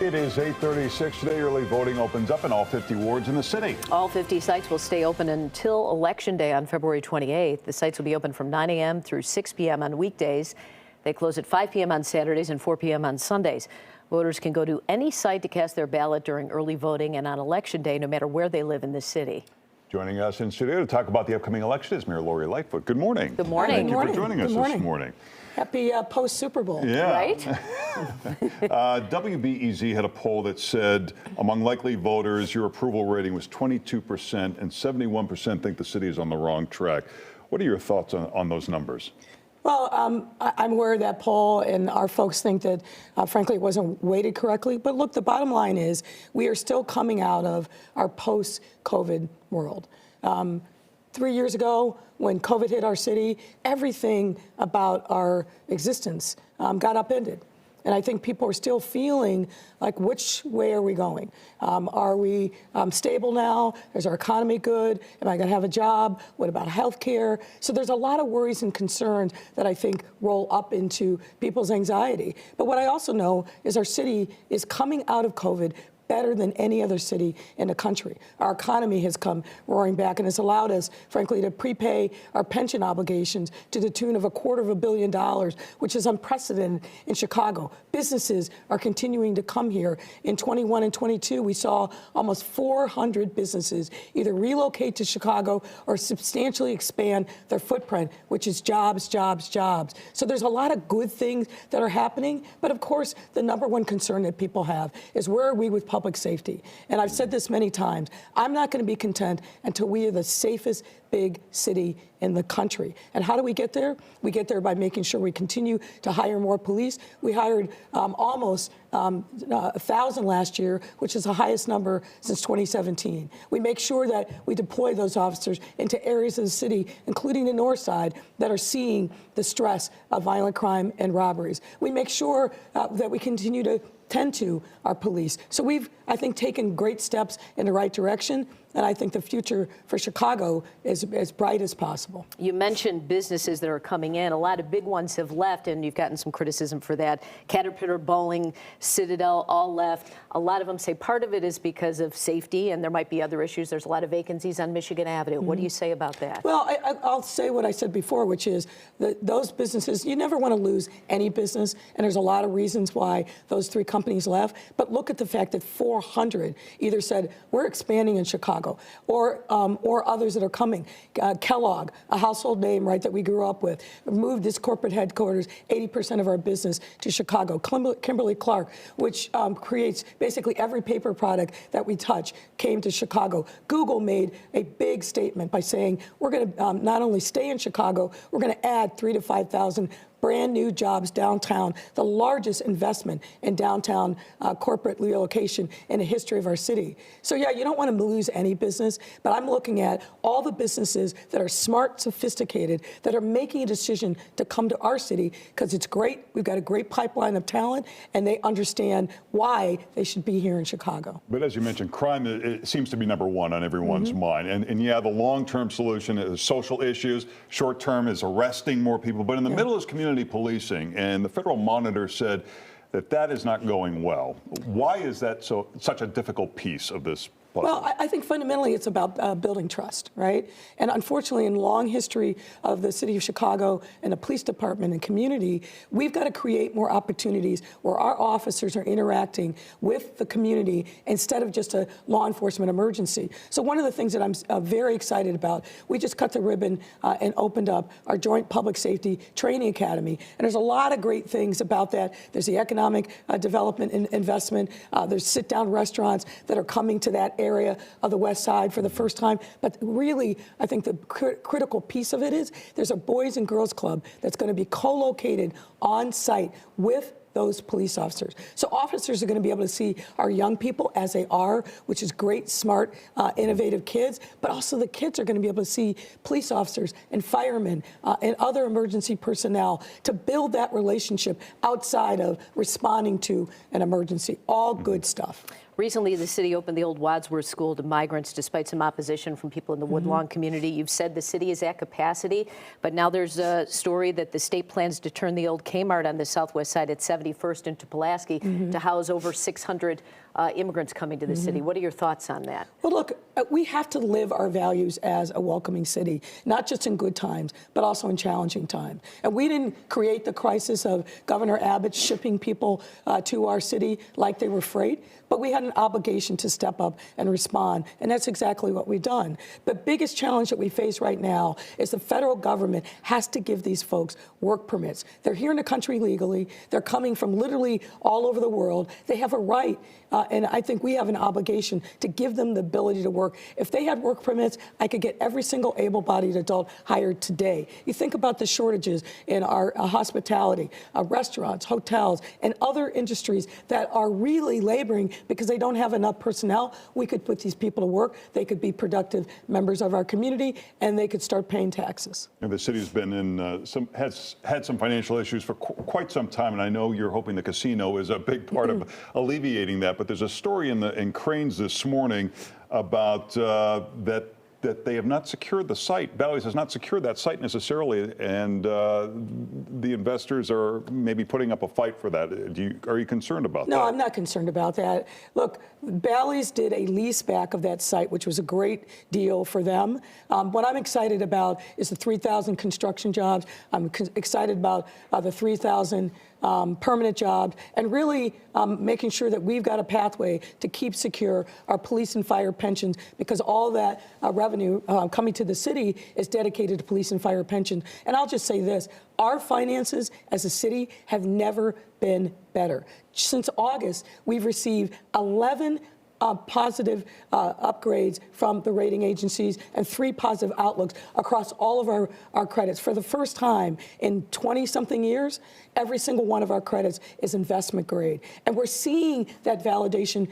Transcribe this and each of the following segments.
It is 8:36 today. Early voting opens up in all 50 wards in the city. All 50 sites will stay open until Election Day on February 28th. The sites will be open from 9 a.m. through 6 p.m. on weekdays. They close at 5 p.m. on Saturdays and 4 p.m. on Sundays. Voters can go to any site to cast their ballot during early voting and on Election Day, no matter where they live in the city. Joining us in studio to talk about the upcoming election is Mayor Lori Lightfoot. Good morning. Good morning. Thank you morning. for joining us this morning. Happy post-Super Bowl. Yeah. Right? WBEZ had a poll that said among likely voters, your approval rating was 22% and 71% think the city is on the wrong track. What are your thoughts on those numbers? Well, I'm aware of that poll, and our folks think that, frankly, it wasn't weighted correctly. But look, the bottom line is we are still coming out of our post-COVID world. 3 years ago, when COVID hit our city, everything about our existence got upended. And I think people are still feeling like, which way are we going? Are we stable now? Is our economy good? Am I going to have a job? What about health care? So there's a lot of worries and concerns that I think roll up into people's anxiety. But what I also know is our city is coming out of COVID better than any other city in the country. Our economy has come roaring back, and it's allowed us, frankly, to prepay our pension obligations to the tune of $250 million, which is unprecedented in Chicago. Businesses are continuing to come here. In 21 and 22, we saw almost 400 businesses either relocate to Chicago or substantially expand their footprint, which is jobs, jobs, jobs. So there's a lot of good things that are happening, but of course, the number one concern that people have is where are we with public safety? And I've said this many times, I'm not going to be content until we are the safest big city in the country. And how do we get there? We get there by making sure we continue to hire more police. We hired almost 1,000 last year, which is the highest number since 2017. We make sure that we deploy those officers into areas of the city, including the north side, that are seeing the stress of violent crime and robberies. We make sure that we continue to tend to our police. So we've, I think, taken great steps in the right direction, and I think the future for Chicago is as bright as possible. You mentioned businesses that are coming in. A lot of big ones have left, and you've gotten some criticism for that. Caterpillar, Bowling, Citadel, all left. A lot of them say part of it is because of safety, and there might be other issues. There's a lot of vacancies on Michigan Avenue. What do you say about that? Well, I'll say what I said before, which is that those businesses, you never want to lose any business, and there's a lot of reasons why those three companies left. But look at the fact that 400 either said, we're expanding in Chicago, or others that are coming. Kellogg, a household name, right, that we grew up with, moved its corporate headquarters, 80% of our business, to Chicago. Kimberly-Clark, which creates basically every paper product that we touch, came to Chicago. Google made a big statement by saying, we're going to not only stay in Chicago, we're going to add 3,000 to 5,000 brand new jobs downtown, the largest investment in downtown corporate relocation in the history of our city. So yeah, you don't want to lose any business, but I'm looking at all the businesses that are smart, sophisticated, that are making a decision to come to our city because it's great. We've got a great pipeline of talent, and they understand why they should be here in Chicago. But as you mentioned, crime it seems to be number one on everyone's mind. And yeah, the long-term solution is social issues. Short-term is arresting more people. But in the middle is community policing, and the Federal Monitor said that is not going well. Why is that such a difficult piece of this puzzle? Well, I think fundamentally it's about building trust, right? And unfortunately, in long history of the city of Chicago and the police department and community, we've got to create more opportunities where our officers are interacting with the community instead of just a law enforcement emergency. So one of the things that I'm very excited about, we just cut the ribbon and opened up our Joint Public Safety Training Academy. And there's a lot of great things about that. There's the economic development and investment. There's sit-down restaurants that are coming to that area of the West Side for the first time. But really, I think the critical piece of it is there's a Boys and Girls Club that's going to be co-located on site with those police officers. So officers are going to be able to see our young people as they are, which is great, smart, innovative kids, but also the kids are going to be able to see police officers and firemen and other emergency personnel to build that relationship outside of responding to an emergency. All good stuff. Recently, the city opened the old Wadsworth School to migrants despite some opposition from people in the Woodlawn community. You've said the city is at capacity, but now there's a story that the state plans to turn the old Kmart on the southwest side at 7 71st into Pulaski to house over 600 immigrants coming to the city. What are your thoughts on that? Well, look, we have to live our values as a welcoming city, not just in good times, but also in challenging times. And we didn't create the crisis of Governor Abbott shipping people to our city like they were freight, but we had an obligation to step up and respond, and that's exactly what we've done. The biggest challenge that we face right now is the federal government has to give these folks work permits. They're here in the country legally. They're coming from literally all over the world. They have a right, and I think we have an obligation to give them the ability to work. If they had work permits, I could get every single able-bodied adult hired today. You think about the shortages in our hospitality, restaurants, hotels, and other industries that are really laboring because they don't have enough personnel. We could put these people to work. They could be productive members of our community, and they could start paying taxes. And the city's been in has had some financial issues for quite some time, and I know you're hoping the casino is a big part of alleviating that. But there's a story in Crain's this morning about that they have not secured the site. Bally's has not secured that site necessarily, and the investors are maybe putting up a fight for that. Are you concerned about that? No, I'm not concerned about that. Look, Bally's did a lease back of that site, which was a great deal for them. What I'm excited about is the 3,000 construction jobs. I'm excited about the 3,000 permanent jobs, and really making sure that we've got a pathway to keep secure our police and fire pensions, because all that revenue coming to the city is dedicated to police and fire pensions. And I'll just say this, our finances as a city have never been better. Since August, we've received 11 positive upgrades from the rating agencies and 3 positive outlooks across all of our credits. For the first time in 20-something years, every single one of our credits is investment grade. And we're seeing that validation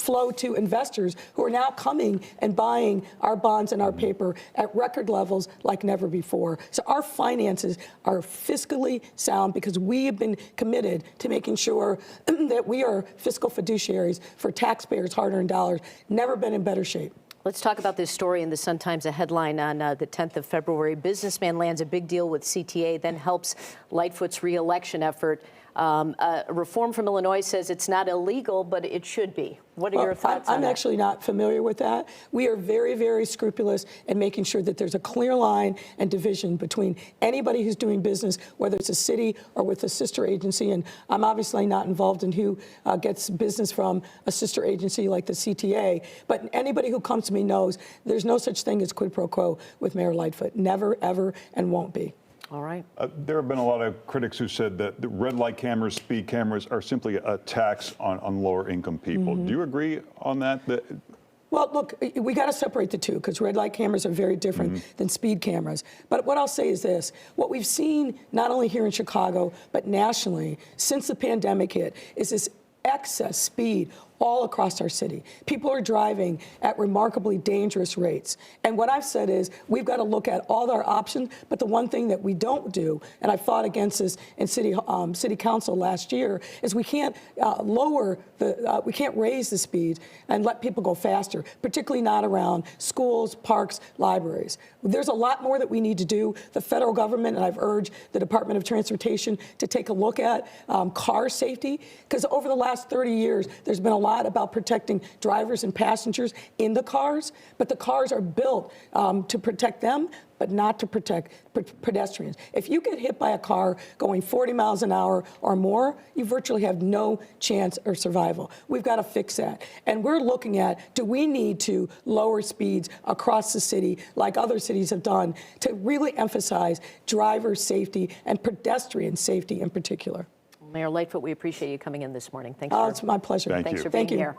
flow to investors who are now coming and buying our bonds and our paper at record levels like never before. So our finances are fiscally sound because we have been committed to making sure that we are fiscal fiduciaries for taxpayers' hard-earned dollars. Never been in better shape. Let's talk about this story in the Sun-Times, a headline on the 10th of February. Businessman lands a big deal with CTA, then helps Lightfoot's re-election effort. A reform from Illinois says it's not illegal, but it should be. What are your thoughts on that? I'm actually not familiar with that. We are very, very scrupulous in making sure that there's a clear line and division between anybody who's doing business, whether it's a city or with a sister agency. And I'm obviously not involved in who gets business from a sister agency like the CTA. But anybody who comes to me knows there's no such thing as quid pro quo with Mayor Lightfoot. Never, ever, and won't be. All right. There have been a lot of critics who said that the red light cameras, speed cameras are simply a tax on lower income people. Do you agree on that? Well, look, we got to separate the two because red light cameras are very different than speed cameras. But what I'll say is this. What we've seen not only here in Chicago, but nationally since the pandemic hit is this excess speed all across our city. People are driving at remarkably dangerous rates. And what I've said is we've got to look at all our options, but the one thing that we don't do, and I fought against this in city council last year, is we can't we can't raise the speed and let people go faster, particularly not around schools, parks, libraries. There's a lot more that we need to do. The federal government, and I've urged the Department of Transportation to take a look at car safety, because over the last 30 years, there's been a lot about protecting drivers and passengers in the cars, but the cars are built to protect them, but not to protect pedestrians. If you get hit by a car going 40 miles an hour or more, you virtually have no chance of survival. We've got to fix that. And we're looking at, do we need to lower speeds across the city like other cities have done to really emphasize driver safety and pedestrian safety in particular? Mayor Lightfoot, we appreciate you coming in this morning. Thanks. It's my pleasure. Thank Thanks you. for being Thank you. here.